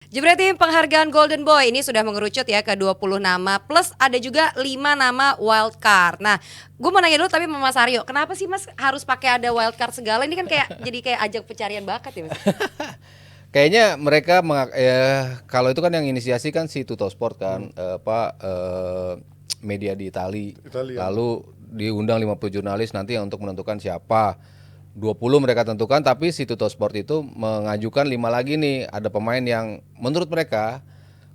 Jebretim penghargaan Golden Boy ini sudah mengerucut ya ke 20 nama plus ada juga 5 nama wild card. Nah, gue mau nanya dulu tapi sama Mas Aryo, kenapa sih Mas harus pakai ada wild card segala? Ini kan kayak jadi kayak ajang pencarian bakat ya Mas. Kayaknya mereka kalau itu kan yang inisiasi kan si Tuttosport kan, media di Italia. Lalu diundang 50 jurnalis nanti untuk menentukan siapa. 20 mereka tentukan, tapi si Tuttosport itu mengajukan 5 lagi nih. Ada pemain yang menurut mereka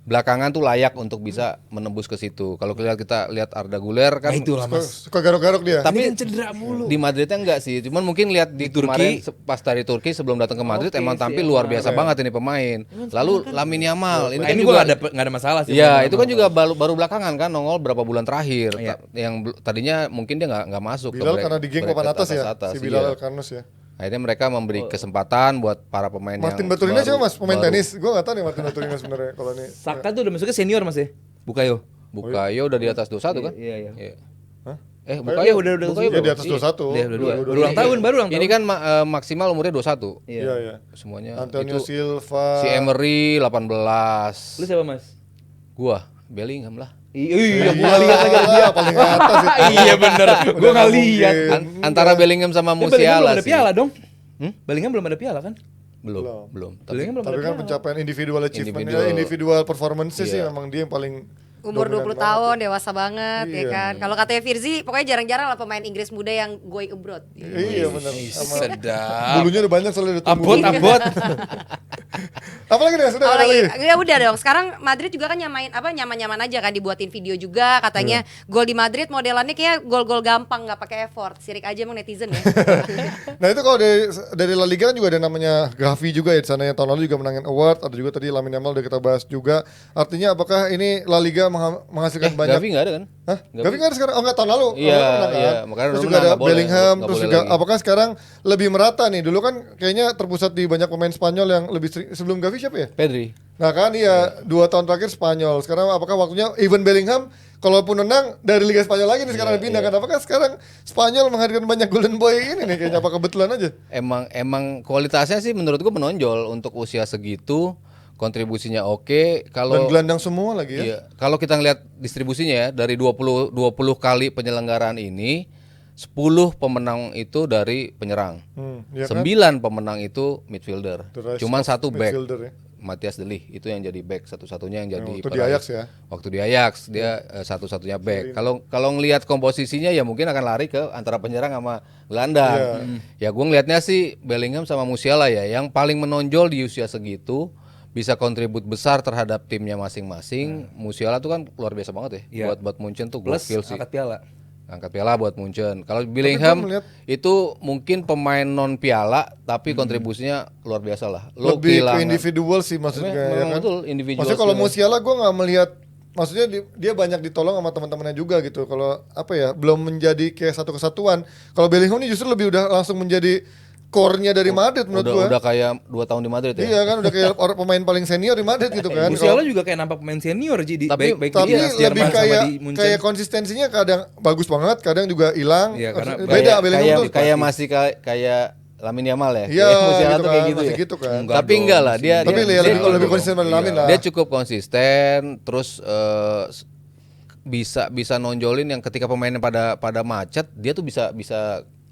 belakangan tuh layak untuk bisa menembus ke situ. Kalau kita lihat Arda Güler kan Itulah Mas. Suka garuk-garuk dia. tapi Ini kan cedera mulu. di Madridnya enggak sih. Cuman mungkin lihat di kemarin pas dari Turki sebelum datang ke Madrid emang tampil luar biasa banget ini pemain. Lalu Lamine Yamal Ini kan gue nggak ada masalah sih. ya itu kan juga baru belakangan kan nongol berapa bulan terakhir. Yang tadinya mungkin dia nggak masuk Bilal ke karena di geng papan atas ya, si Bilal iya. Elkanus ya. Akhirnya mereka memberi kesempatan buat para pemain Martin yang Baturina siapa Mas? Pemain baru. tenis. Gue nggak tahu nih Martin Baturina sebenarnya kalau ini. Saka tuh udah masuknya senior Mas ya? Bukayo. Bukayo udah di atas 21 kan? Iya. Hah? Bukayo udah Bukayo Dia di belum? atas 21. Dia baru ulang tahun, baru ulang tahun. Ini kan maksimal umurnya 21. Iya, iya. Semuanya Antonio itu Silva. si Emery 18. Lu siapa Mas? Gua Bellingham lah. Iya, gua nggak lihat lagi dia. Paling atas itu. Iya bener, gua nggak lihat. Antara Bellingham sama Bellingham belum Musiala ada sih. piala dong. Bellingham belum ada piala kan? Belum. Bellingham belum Tapi ada kan piala. pencapaian individual achievement, Individual. individual performance sih Iya. memang dia yang paling Umur dominan 20 banget. tahun, dewasa banget ya Iya. kan. Kalau katanya Firzi, pokoknya jarang-jarang lah pemain Inggris muda yang going abroad. Iya benar. Sama Sedap. bulunya udah banyak soalnya udah tumbuh. Abot. Apalagi nih sudah Oh, ada lagi. ya udah dong. Sekarang Madrid juga kan nyaman-nyaman aja kan, dibuatin video juga katanya gol di Madrid modelannya kayak gol-gol gampang nggak pakai effort. Sirik aja emang netizen ya. Nah itu kalau dari La Liga kan juga ada namanya Gavi juga ya di sana yang tahun lalu juga menangin award. Ada juga tadi Lamine Yamal udah kita bahas juga. Artinya apakah ini La Liga menghasilkan banyak? Gavi nggak ada kan? Hah? Gavi kan sekarang? Oh nggak, tahun lalu. Iya, Tahun lalu menang, iya. kan? Makanya Terus udah juga ada menang, nggak boleh, Bellingham. nggak Terus boleh juga lagi. apakah sekarang lebih merata nih? Dulu kan kayaknya terpusat di banyak pemain Spanyol yang lebih sering. Sebelum Gavi siapa ya? Pedri. Nah kan iya 2 tahun terakhir Spanyol. Sekarang apakah waktunya even Bellingham kalaupun menang dari Liga Spanyol lagi nih sekarang pindah kan? Apakah sekarang Spanyol menghadirkan banyak golden boy ini nih kayaknya apa kebetulan aja? Emang kualitasnya sih menurut gua menonjol untuk usia segitu, kontribusinya oke. Dan Kalau gelandang semua lagi ya. iya, kalau kita ngeliat distribusinya ya dari 20 kali penyelenggaraan ini 10 pemenang itu dari penyerang. Iya kan? 9 pemenang itu midfielder. The rest Cuman of satu back. midfielder ya. Matthias De Ligt itu yang jadi back satu-satunya yang jadi Waktu di peraih. Ajax ya. Waktu di Ajax dia satu-satunya back. Kalau ngelihat komposisinya ya mungkin akan lari ke antara penyerang sama gelandang. Ya gue ngelihatnya sih Bellingham sama Musiala ya yang paling menonjol di usia segitu, bisa kontribut besar terhadap timnya masing-masing. Musiala tuh kan luar biasa banget ya. Iya. Buat Munchen tuh Plus gokil sih. angkat piala. Angkat piala buat Munchen. Kalau Bellingham melihat- itu mungkin pemain non piala tapi kontribusinya luar biasa lah. Lo Lebih ke kehilangan- individual sih maksudnya Memang ya kan. betul, individual Maksudnya kalau skill. Musiala gue nggak melihat, maksudnya dia banyak ditolong sama teman-temannya juga gitu. Kalau apa ya, belum menjadi kayak satu kesatuan. Kalau Bellingham ini justru lebih udah langsung menjadi core-nya dari Madrid menurut gue. udah kayak 2 tahun di Madrid ya. Iya kan udah kayak orang pemain paling senior di Madrid gitu kan. Musiala juga kayak nampak pemain senior jadi Tapi- baik-baik Tapi di lebih Jerman sama kayak di Munchen. kayak konsistensinya kadang bagus banget, kadang juga hilang. Iya, karena Beda Bellingham kayak, tuh. kayak masih kayak Lamine Yamal ya. Iya, Kayak Musiala gitu tuh kayak kan, gitu masih ya. gitu kan. Enggak Tapi dong, enggak lah dia Tapi dia, ya lebih dia- lebih konsisten sama Lamine lah. dia cukup konsisten terus bisa nonjolin yang ketika pemainnya pada macet dia tuh bisa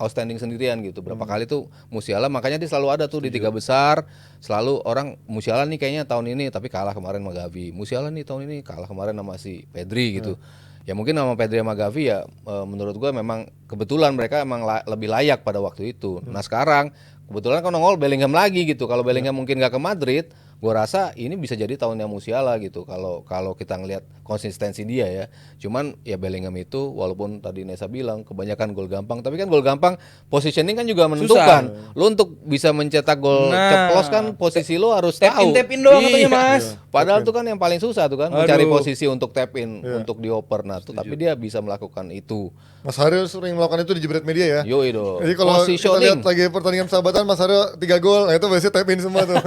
outstanding sendirian gitu. Berapa kali tuh Musiala makanya dia selalu ada tuh di 3 besar. Selalu orang Musiala nih kayaknya tahun ini tapi kalah kemarin sama Gavi. Musiala nih tahun ini kalah kemarin sama si Pedri gitu. Ya mungkin sama Pedri sama Gavi ya menurut gua memang kebetulan mereka emang lebih layak pada waktu itu. Nah sekarang kebetulan kan nongol Bellingham lagi gitu. Kalau Bellingham mungkin gak ke Madrid, gua rasa ini bisa jadi tahunnya Musiala gitu. Kalau kita ngelihat konsistensi dia ya. Cuman ya Bellingham itu walaupun tadi Nesa bilang kebanyakan gol gampang, tapi kan gol gampang positioning kan juga menentukan. Lo untuk bisa mencetak gol Nah. ceplos kan posisi lo harus Tap in, tahu. tap in doang katanya, Iya. Mas. Padahal tuh kan yang paling susah tuh kan mencari Aduh. posisi untuk tap in, untuk dioper. Nah, tuh tapi dia bisa melakukan itu. Mas Haryo sering melakukan itu di Jebret Media ya. Yoi dong. Jadi kalau kita lihat Positioning. lagi pertandingan sahabatan Mas Haryo 3 gol, nah itu biasanya tap in semua tuh.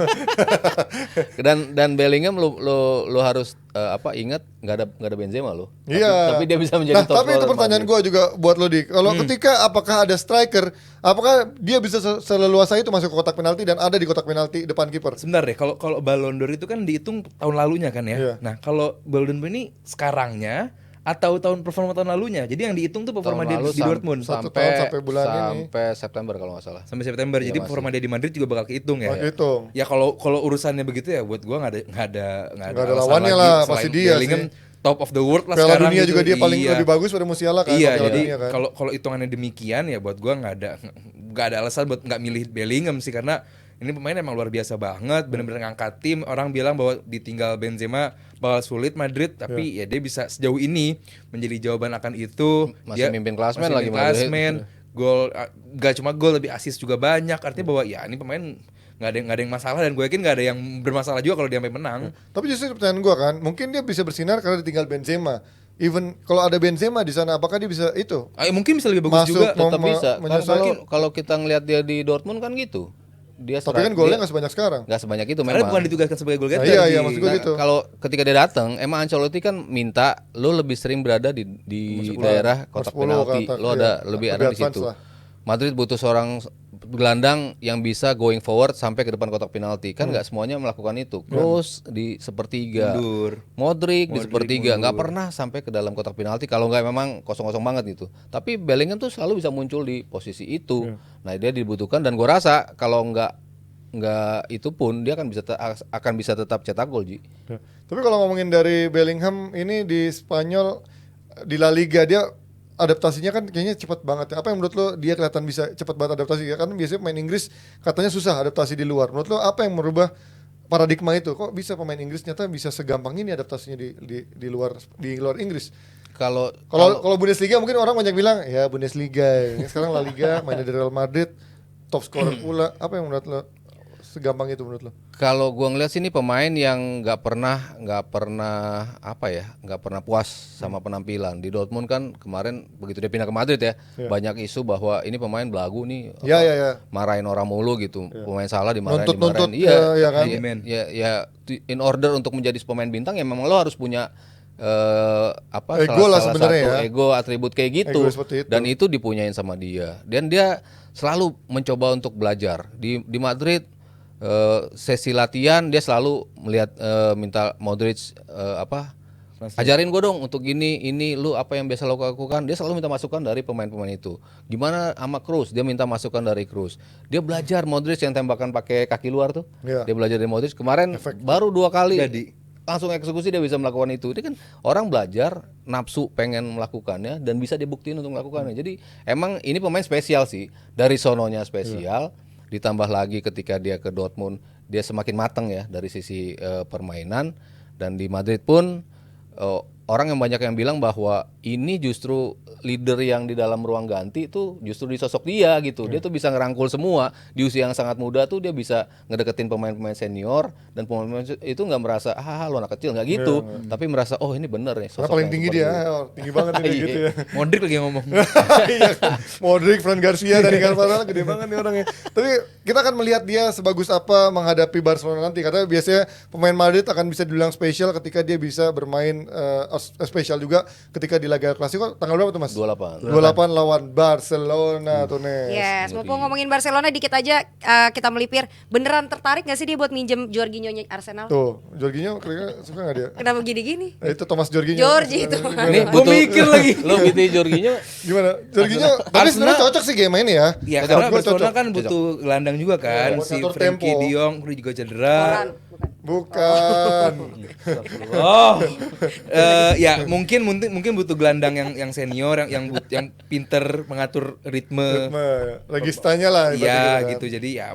Dan Bellingham lu harus ingat nggak ada Benzema loh. Iya. Tapi dia bisa menjadi Nah, top tapi itu scorer pertanyaan Madrid. gue juga buat lo, Dik. Kalau ketika apakah ada striker, apakah dia bisa seleluasa itu masuk ke kotak penalti dan ada di kotak penalti depan kiper? Sebentar deh, kalau Ballon d'Or itu kan dihitung tahun lalunya kan ya. Iya. Nah, kalau Ballon d'Or ini sekarangnya atau performa tahun lalunya. Jadi yang dihitung tuh performa Tahun dia lalu di Dortmund Satu tahun sampai bulan ini. sampai September kalau nggak salah. sampai September. Iya, Jadi masih. performa dia di Madrid juga bakal kehitung ya. Oh, gitu. Ya kalau urusannya begitu ya buat gua nggak ada Nggak ada alasan lawannya lagi lah, selain pasti dia Bellingham sih. top of the world lah Piala sekarang dunia gitu. juga dia paling Iya. lebih bagus pada Musiala kan. Iya, Piala jadi dunia kan. kalau hitungannya demikian ya buat gua nggak ada alasan buat nggak milih Bellingham sih, karena ini pemain emang luar biasa banget, bener-bener ngangkat tim. Orang bilang bahwa ditinggal Benzema bakal sulit Madrid, tapi ya dia bisa sejauh ini menjadi jawaban akan itu. Masih Dia mimpin klasmen masih lagi mimpin Madrid. klasmen, gol gak cuma gol tapi assist juga banyak. Artinya bahwa ya ini pemain nggak ada yang masalah, dan gue yakin nggak ada yang bermasalah juga kalau dia sampai menang. Tapi justru pertanyaan gue kan, mungkin dia bisa bersinar karena ditinggal Benzema. Even kalau ada Benzema di sana, apakah dia bisa itu? Mungkin bisa lebih bagus Masuk, juga. mau- Tetap bisa. Kan menyesuaikan. kalau kita ngelihat dia di Dortmund kan gitu. Dia Tapi kan golnya nggak sebanyak sekarang. nggak sebanyak itu Karena memang. bukan ditugaskan sebagai goal Nah, getter. iya, Ji. maksud gue gitu. Kalau ketika dia datang, emang Ancelotti kan minta lo lebih sering berada di daerah kotak 10 penalti. kotak, Lo iya. lebih Lebih ada di advance situ. lah. Madrid butuh seorang gelandang yang bisa going forward sampai ke depan kotak penalti. Kan nggak semuanya melakukan itu. Kroos di sepertiga, Mundur. Modric di sepertiga, mundur. nggak pernah sampai ke dalam kotak penalti kalau nggak memang kosong-kosong banget gitu. Tapi Bellingham tuh selalu bisa muncul di posisi itu. Nah, dia dibutuhkan, dan gue rasa kalau nggak itu pun dia akan bisa tetap cetak gol, Ji. Ya. Tapi kalau ngomongin dari Bellingham ini di Spanyol, di La Liga dia adaptasinya kan kayaknya cepat banget ya. Apa yang menurut lo dia kelihatan bisa cepat banget adaptasi ya? Kan biasanya pemain Inggris katanya susah adaptasi di luar. Menurut lo apa yang merubah paradigma itu? Kok bisa pemain Inggris ternyata bisa segampang ini adaptasinya di luar Inggris? Kalau Kalau Bundesliga mungkin orang banyak bilang ya Bundesliga. Sekarang La Liga mainnya di Real Madrid, top scorer pula. Apa yang menurut lo segampang itu menurut lo? Kalau gua ngeliat sini pemain yang nggak pernah puas sama penampilan di Dortmund. Kan kemarin begitu dia pindah ke Madrid ya, banyak isu bahwa ini pemain belagu nih, Ya. marahin orang mulu gitu, pemain salah dimarahin. Nuntut-nuntut, Iya, ya kan? in order untuk menjadi pemain bintang ya memang lo harus punya Ego lah salah sebenarnya satu ya. ego, atribut kayak gitu. Ego seperti itu. Dan itu dipunyain sama dia, dan dia selalu mencoba untuk belajar di Madrid. Sesi latihan dia selalu minta Modric ajarin gue dong untuk ini lu apa yang biasa lo lakukan. Dia selalu minta masukan dari pemain-pemain itu. Gimana sama Kroos, dia minta masukan dari Kroos. Dia belajar Modric yang tembakan pakai kaki luar tuh. Iya. Dia belajar dari Modric kemarin baru 2 kali Jadi. langsung eksekusi, dia bisa melakukan itu. Dia kan orang belajar, nafsu pengen melakukannya, dan bisa dibuktiin untuk melakukannya. Jadi emang ini pemain spesial sih. Dari sononya spesial, ditambah lagi ketika dia ke Dortmund, dia semakin matang ya dari sisi permainan. Dan di Madrid pun orang yang banyak yang bilang bahwa ini justru leader yang di dalam ruang ganti itu justru di sosok dia gitu. Dia tuh bisa ngerangkul semua di usia yang sangat muda tuh, dia bisa ngedeketin pemain-pemain senior, dan pemain itu nggak merasa lo anak kecil, nggak gitu, tapi merasa oh ini bener nih Karena sosok paling yang tinggi seperti dia, ini. tinggi banget ini gitu ya. Modric lagi ngomong. Iya kan. Modric, Fran Garcia dari Carvajal gede banget nih orangnya. Tapi kita akan melihat dia sebagus apa menghadapi Barcelona nanti. Karena biasanya pemain Madrid akan bisa dibilang spesial ketika dia bisa bermain spesial juga ketika di laga Klasiko tanggal berapa tuh Mas? 28. 28 lawan Barcelona tuh Nes. Yes, mumpung ngomongin Barcelona dikit aja kita melipir. Beneran tertarik gak sih dia buat minjem Jorginho-nya Arsenal? Tuh, Jorginho kira-kira suka gak dia? Kenapa gini-gini? Itu Thomas Jorginho. Jorgi itu. Ini Gua mikir lagi. Lo gitu Jorginho. Gimana? Jorginho, tapi sebenarnya cocok sih game ini ya. Ya Cocok, karena gua Barcelona cocok. kan butuh gelandang juga kan, Iya, buat si ngatur Frenkie tempo. De Jong udah juga cedera. Bukan. Oh, ya mungkin butuh gelandang yang senior, yang pinter mengatur ritme. Registanya lah. Iya ibaratnya gitu, jadi ya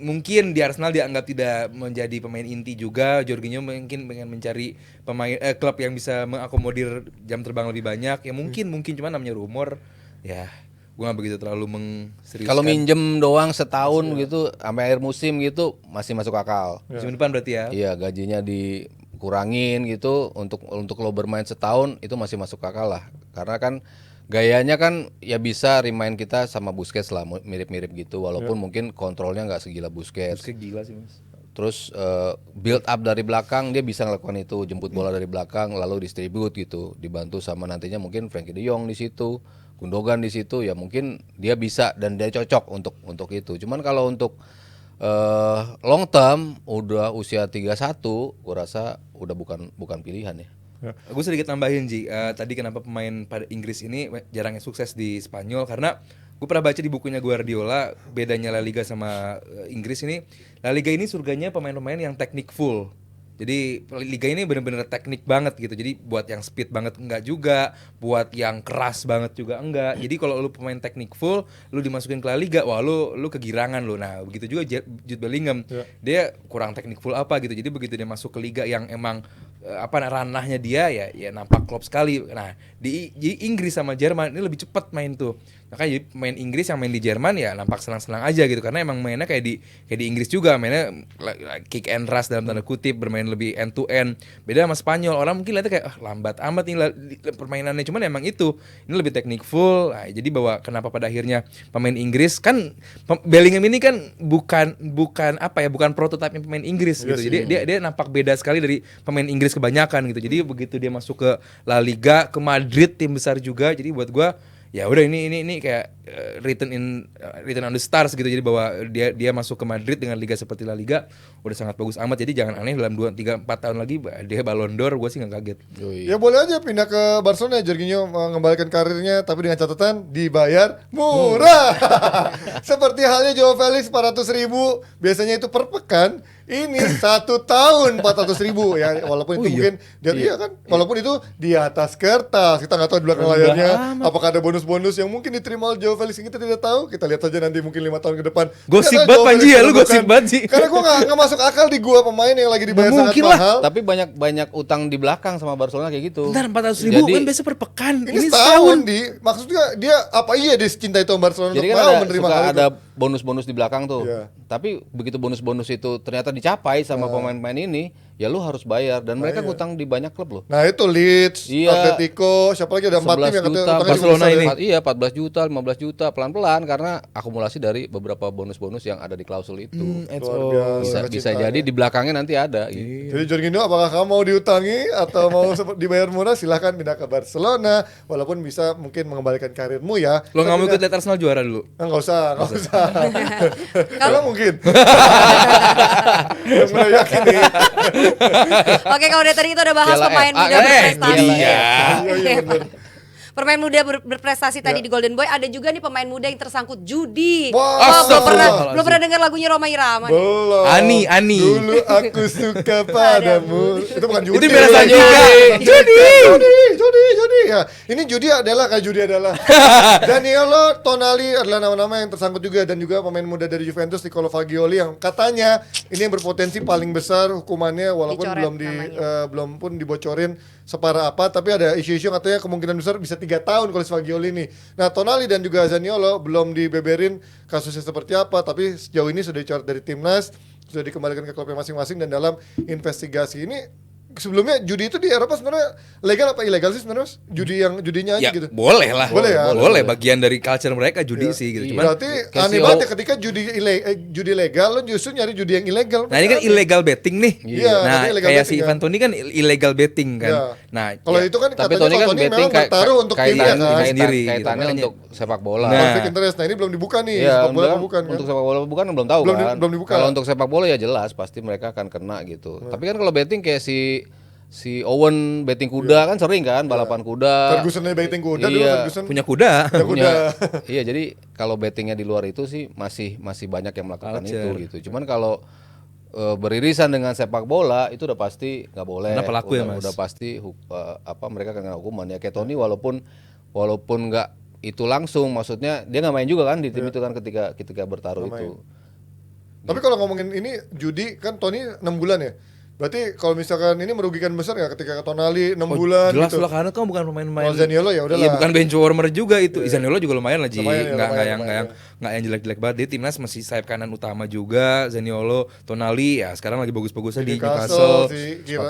mungkin di Arsenal dianggap tidak menjadi pemain inti juga. Jorginho mungkin pengen mencari pemain klub yang bisa mengakomodir jam terbang lebih banyak. Ya mungkin cuman namanya rumor. Ya, gua nggak begitu terlalu mengseriuskan. Kalau minjem doang setahun gitu sampai akhir musim gitu masih masuk akal. musim depan berarti ya. Iya, gajinya dikurangin gitu untuk lo bermain setahun itu masih masuk akal lah. Karena kan gayanya kan ya bisa remind kita sama Busquets lah, mirip-mirip gitu, walaupun mungkin kontrolnya nggak segila Busquets. Busquets gila sih Mas. Terus build up dari belakang dia bisa ngelakukan itu, jemput bola dari belakang lalu distribute gitu, dibantu sama nantinya mungkin Frankie De Jong di situ, Gundogan di situ, ya mungkin dia bisa dan dia cocok untuk itu. Cuman kalau untuk long term udah usia 31, gua rasa udah bukan pilihan ya. Gue sedikit nambahin Ji, tadi kenapa pemain pada Inggris ini jarang sukses di Spanyol, karena gue pernah baca di bukunya Guardiola, bedanya La Liga sama Inggris ini, La Liga ini surganya pemain-pemain yang teknik full. Jadi liga ini bener-bener teknik banget gitu. Jadi buat yang speed banget enggak juga, buat yang keras banget juga enggak. Jadi kalau lu pemain teknik full, lu dimasukin ke La Liga, wah lu kegirangan lu. Nah, begitu juga Jude Bellingham. Dia kurang teknik full apa gitu. Jadi begitu dia masuk ke liga yang emang ranahnya dia ya nampak klop sekali. Nah, di Inggris sama Jerman ini lebih cepat main tuh. Makanya jadi pemain Inggris yang main di Jerman ya nampak senang-senang aja gitu, karena emang mainnya kayak di Inggris juga, mainnya kick and rush dalam tanda kutip, bermain lebih end to end. Beda sama Spanyol, orang mungkin lihatnya kayak lambat amat nih permainannya, cuman emang itu ini lebih teknik full. Nah, jadi bahwa kenapa pada akhirnya pemain Inggris kan Bellingham ini kan bukan prototipe pemain Inggris gitu. Jadi dia nampak beda sekali dari pemain Inggris kebanyakan gitu. Jadi begitu dia masuk ke La Liga, ke Madrid, tim besar juga. Jadi buat gua ya udah ini kayak written on the stars gitu. Jadi bahwa dia masuk ke Madrid dengan liga seperti La Liga udah sangat bagus amat. Jadi jangan aneh dalam 2, 3, 4 tahun lagi dia Ballon d'Or, gue sih nggak kaget. Ya boleh aja pindah ke Barcelona, Jorginho mengembalikan karirnya, tapi dengan catatan dibayar murah. Seperti halnya Joao Felix 400.000, biasanya itu per pekan. Ini 1 tahun 400.000 ya, walaupun itu mungkin dia kan, walaupun itu di atas kertas, kita nggak tahu di belakang layarnya apakah ada bonus-bonus yang mungkin diterima oleh Joao Felix yang kita tidak tahu. Kita lihat saja nanti mungkin 5 tahun ke depan. Gosip banget Panji ya, lu gosip banget sih. Karena gue nggak masuk akal di gua pemain yang lagi dibayar sangat mahal. Tapi banyak utang di belakang sama Barcelona kayak gitu. Bentar, 400.000 kan biasa per pekan. Ini setahun maksudnya dia apa dia cinta itu sama Barcelona jadi untuk kan mau menerima hal itu. ada bonus-bonus di belakang tuh. Iya. Tapi begitu bonus-bonus itu ternyata dicapai sama pemain-pemain ini, ya lu harus bayar, dan mereka ngutang di banyak klub loh. Nah itu Leeds, Iya. Atletico, siapa lagi ada 4 tim yang katanya utangnya Barcelona besar ini. ya. Iya, 14 juta, 15 juta pelan-pelan karena akumulasi dari beberapa bonus-bonus yang ada di klausul itu. Luar biasa Bisa cintanya. jadi di belakangnya nanti ada gitu. Jadi Jorginho, apakah kamu mau diutangi atau mau dibayar murah, silahkan pindah ke Barcelona, walaupun bisa mungkin mengembalikan karirmu ya. Lo nggak mau ikut lihat Arsenal juara dulu? Nggak usah. Kalau mungkin. Yang mulai yakin nih. Oke, kalau dari tadi kita udah bahas Piala pemain FA muda kan? berprestasi. Iya. Iya benar. Pemain muda berprestasi tadi di Golden Boy, ada juga nih pemain muda yang tersangkut judi. Wah, Wah, astagfirullahaladzim. belum pernah dengar lagunya Roma Irama nih. Belum. Ani. Dulu aku suka padamu. Itu bukan judi. Itu biasa juga. Judi. Ya, ini judi adalah kayak judi adalah. Danilo, Tonali adalah nama-nama yang tersangkut juga, dan juga pemain muda dari Juventus Nicolo Fagioli yang katanya ini yang berpotensi paling besar hukumannya, walaupun Dicoret belum pun dibocorin separah apa, tapi ada isu-isu katanya kemungkinan besar bisa 3 tahun kalau si Fagioli ini. Nah, Tonali dan juga Zaniolo belum dibeberin kasusnya seperti apa, tapi sejauh ini sudah dicoret dari timnas, sudah dikembalikan ke klubnya masing-masing, dan dalam investigasi ini. Sebelumnya judi itu di Eropa sebenarnya legal apa ilegal sih sebenarnya? Judinya aja Ya gitu. boleh lah. Boleh ya? Boleh, bagian dari culture mereka judi sih gitu. Cuman Berarti kayak aneh si banget ya ketika judi legal, lo justru nyari judi yang ilegal. nah ini kan illegal betting nih. Iya, Nah tapi illegal kayak betting si kan. Ivan Toney kan illegal betting kan. Iya. Nah Kalau ya, itu kan Tapi katanya Tony kan kalau Tony betting memang bertaruh untuk timnya kan. sendiri, kaitannya gitu. untuk sepak bola. Nah. Konflik interest. Nah, ini belum dibuka nih. Iya, Sepak bola apa bukan kan? untuk sepak bola apa bukan belum tahu kan. Belum dibuka. Kalau untuk sepak bola ya jelas pasti mereka akan kena gitu. Tapi kan kalau betting kayak si Owen betting kuda kan sering kan, balapan kuda. Ferguson betting kuda dulu, Iya. Ferguson. punya kuda. Iya, jadi kalau bettingnya di luar itu sih masih banyak yang melakukan Culture. itu gitu. Cuman kalau beririsan dengan sepak bola itu udah pasti nggak boleh. Karena pelaku ya, Mas. Udah pasti mereka akan kena hukuman ya. Kayak Tony walaupun nggak itu langsung, maksudnya dia nggak main juga kan di tim itu kan ketika bertaruh Nggak itu. Tapi kalau ngomongin ini judi kan Tony 6 bulan ya. Berarti kalau misalkan ini merugikan besar ya ketika Tonali 6 bulan Jelas gitu. lah, karena kan bukan pemain-pemain. Kalau Zaniolo ya udahlah. Iya, bukan bench warmer juga itu. Zaniolo juga lumayan lah Ji. Lumayan ya, Nggak lumayan, yang lumayan. nggak yang jelek-jelek banget. Dia timnas masih sayap kanan utama juga, Zaniolo, Tonali ya sekarang lagi bagus-bagusnya di Newcastle.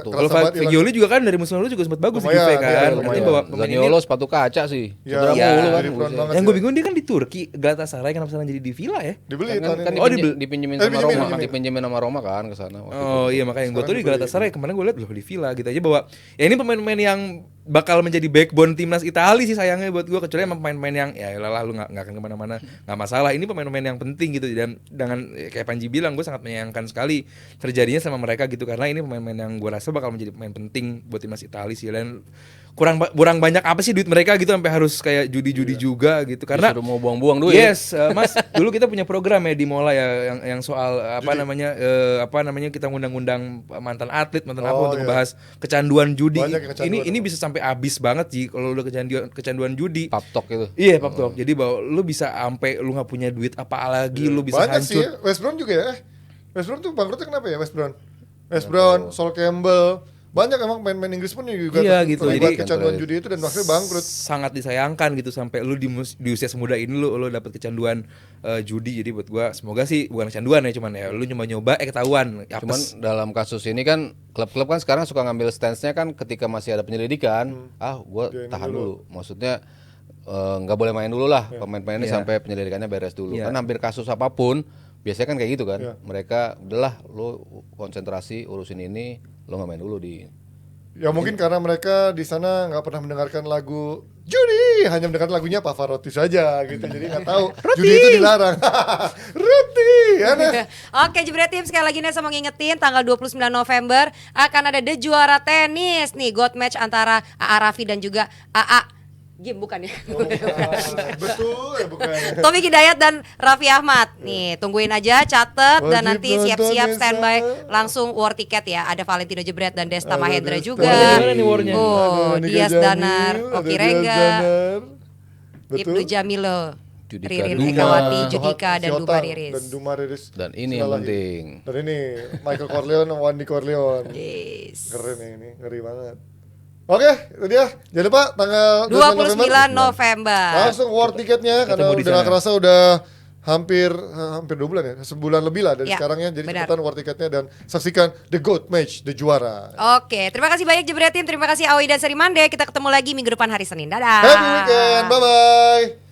Kalau Fagioli juga kan dari musim lalu juga sempat bagus di Juve kan. Nanti bawa pemain ini. Zaniolo sepatu kaca sih. Ya, Cedera mulu kan. jadi pelan banget Yang sih. gue bingung dia kan di Turki, Galatasaray kenapa sana jadi di Villa ya? Dibeli tahun Kan ini. dipinjemin Eh, sama Roma, dipinjemin. dipinjemin sama Roma kan ke sana. waktu itu. Oh iya makanya gue tuh di Galatasaray kemarin gue liat loh di Villa gitu aja bahwa ya ini pemain-pemain yang bakal menjadi backbone timnas Italia sih sayangnya buat gue, kecuali emang pemain-pemain yang ya lah lu nggak akan kemana-mana, nggak masalah. Ini pemain-pemain yang penting gitu, dan dengan kayak Panji bilang gue sangat menyayangkan sekali terjadinya sama mereka gitu, karena ini pemain-pemain yang gue rasa bakal menjadi pemain penting buat timnas Italia sih. Dan kurang banyak apa sih duit mereka gitu sampai harus kayak judi-judi juga gitu, karena Disuruh mau buang-buang duit. yes, Mas, dulu kita punya program ya di Mola ya yang soal apa namanya kita ngundang-ngundang mantan atlet, mantan apa untuk iya. ngebahas kecanduan judi. Banyak yang kecanduan. Ini bisa sampai habis banget sih kalau udah kecanduan judi. Paptok itu. Iya, Pak Tok. Jadi bahwa lu bisa sampai lu nggak punya duit apa lagi, lu bisa Banyak sih hancur. ya. West Brown juga ya. West Brown tuh bangkrutnya kenapa ya West Brown? West Brown, Sol Campbell, banyak emang main-main Inggris pun juga Iya, gitu. terlibat Jadi- kecanduan judi itu dan akhirnya bangkrut. Sangat disayangkan gitu sampai lu di usia semuda ini lu dapet kecanduan judi. Jadi buat gua semoga sih bukan kecanduan ya, cuman ya lu nyoba-nyoba ketahuan. Cuman dalam kasus ini kan klub-klub kan sekarang suka ngambil stance-nya kan ketika masih ada penyelidikan, gue Diainin tahan dulu. dulu. Maksudnya nggak boleh main dulu lah pemain-pemainnya Iya. sampai penyelidikannya beres dulu. Iya. Kan hampir kasus apapun biasanya kan kayak gitu kan. Iya. Mereka udahlah lu konsentrasi urusin ini, lu nggak main dulu di. Ya mungkin karena mereka di sana nggak pernah mendengarkan lagu judi, hanya mendengarkan lagunya Pavarotti saja gitu. Jadi nggak tahu judi itu dilarang. Ruti, aneh. Oke, Jebret Tim, sekali lagi Nesa mau ngingetin tanggal 29 November akan ada The Juara Tenis nih, God Match antara AA Raffi dan juga AA Gim bukan ya? Betul ya bukan. Taufik Hidayat dan Raffi Ahmad. Nih, tungguin aja, catet dan Wajib nanti nonton, siap-siap Nesa. standby langsung war tiket ya. Ada Valentino Jebret dan Desta Ada Mahendra Desta. juga. Warnya gimana nih warnya? Oh, Ada Nika Dias Jamil, Danar, ada Oki Dias Rengga, Danar. Ibnu Jamilo, Judika Ririn Duma, Ekawati, Judika dan Siota, Duma Riris. Dan Duma Riris. Dan ini yang Sekali lagi. penting. Dan ini Michael Corleone, Wandi Corleone. Yes. Keren ya ini, ngeri banget. Oke, itu dia. Jangan lupa tanggal 29 November. Langsung war tiketnya karena Ketemu di udah nggak sana. kerasa udah hampir 2 bulan ya, sebulan lebih lah dari Ya, sekarang ya. Jadi benar. cepetan war tiketnya dan saksikan The GOAT Match, The Juara. Oke, terima kasih banyak Jebret Tim. Terima kasih Awi dan Seri Mande. Kita ketemu lagi minggu depan hari Senin. Dadah. Happy weekend, bye bye.